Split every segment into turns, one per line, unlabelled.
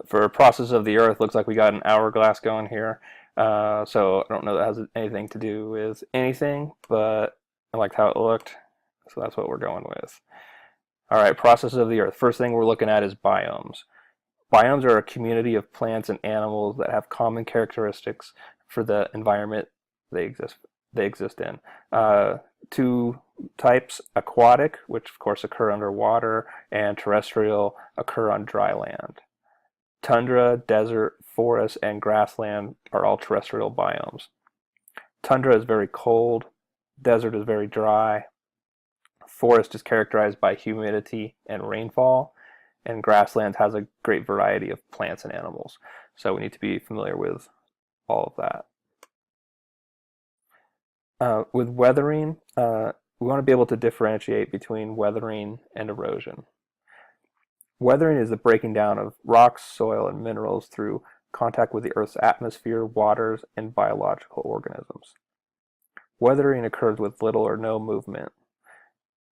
For process of the Earth, looks like we got an hourglass going here. So I don't know that has anything to do with anything, but I liked how it looked, so that's what we're going with. All right, process of the Earth. First thing we're looking at is biomes. Biomes are a community of plants and animals that have common characteristics for the environment they exist in. Two types: aquatic, which of course occur underwater, and terrestrial, occur on dry land. Tundra, desert, forest, and grassland are all terrestrial biomes. Tundra is very cold, desert is very dry, forest is characterized by humidity and rainfall, and grassland has a great variety of plants and animals. So we need to be familiar with all of that. With weathering, we want to be able to differentiate between weathering and erosion. Weathering is the breaking down of rocks, soil, and minerals through contact with the Earth's atmosphere, waters, and biological organisms. Weathering occurs with little or no movement,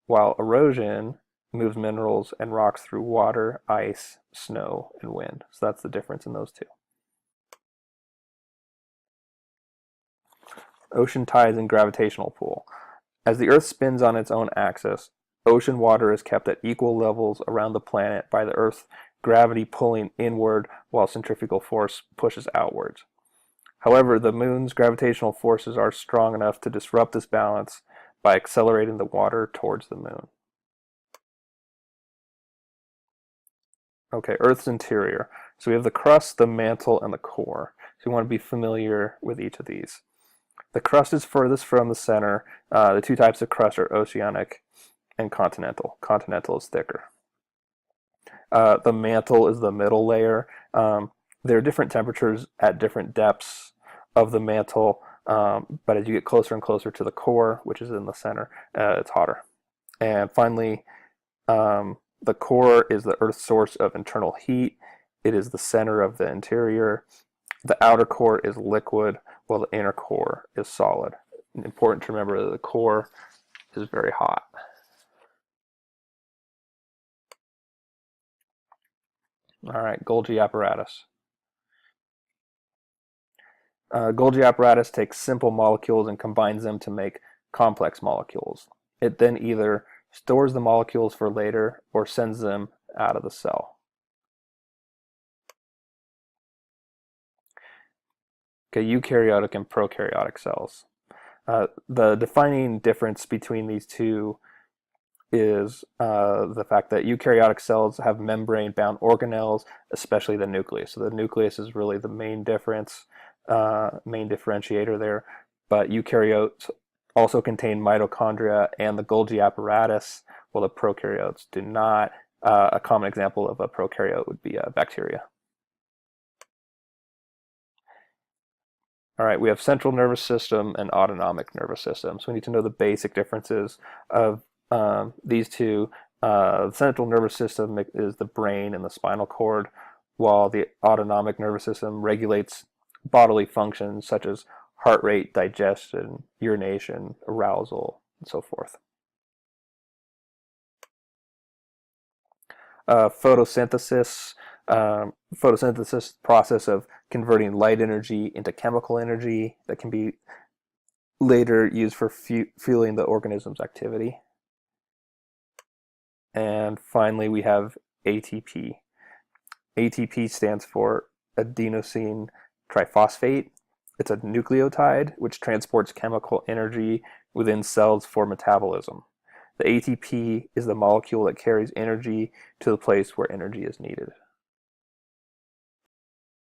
while erosion moves minerals and rocks through water, ice, snow, and wind. So that's the difference in those two. Ocean tides and gravitational pull. As the Earth spins on its own axis, ocean water is kept at equal levels around the planet by the Earth's gravity pulling inward while centrifugal force pushes outwards. However, the moon's gravitational forces are strong enough to disrupt this balance by accelerating the water towards the moon. Okay, Earth's interior. So we have the crust, the mantle, and the core. So you want to be familiar with each of these. The crust is furthest from the center. The two types of crust are oceanic and continental. Continental is thicker. The mantle is the middle layer. There are different temperatures at different depths of the mantle, but as you get closer and closer to the core, which is in the center, it's hotter. And finally, the core is the Earth's source of internal heat. It is the center of the interior. The outer core is liquid, while the inner core is solid. Important to remember that the core is very hot. All right, Golgi Apparatus. Golgi Apparatus takes simple molecules and combines them to make complex molecules. It then either stores the molecules for later or sends them out of the cell. Okay, eukaryotic and prokaryotic cells. The defining difference between these two is the fact that eukaryotic cells have membrane-bound organelles, especially the nucleus. So the nucleus is really the main difference, main differentiator there. But eukaryotes also contain mitochondria and the Golgi apparatus, while the prokaryotes do not. A common example of a prokaryote would be a bacteria. All right, we have central nervous system and autonomic nervous system. So we need to know the basic differences of these two. The central nervous system is the brain and the spinal cord, while the autonomic nervous system regulates bodily functions such as heart rate, digestion, urination, arousal, and so forth. Photosynthesis. Photosynthesis process of converting light energy into chemical energy that can be later used for fueling the organism's activity. And finally, we have ATP. ATP stands for adenosine triphosphate. It's a nucleotide which transports chemical energy within cells for metabolism. The ATP is the molecule that carries energy to the place where energy is needed.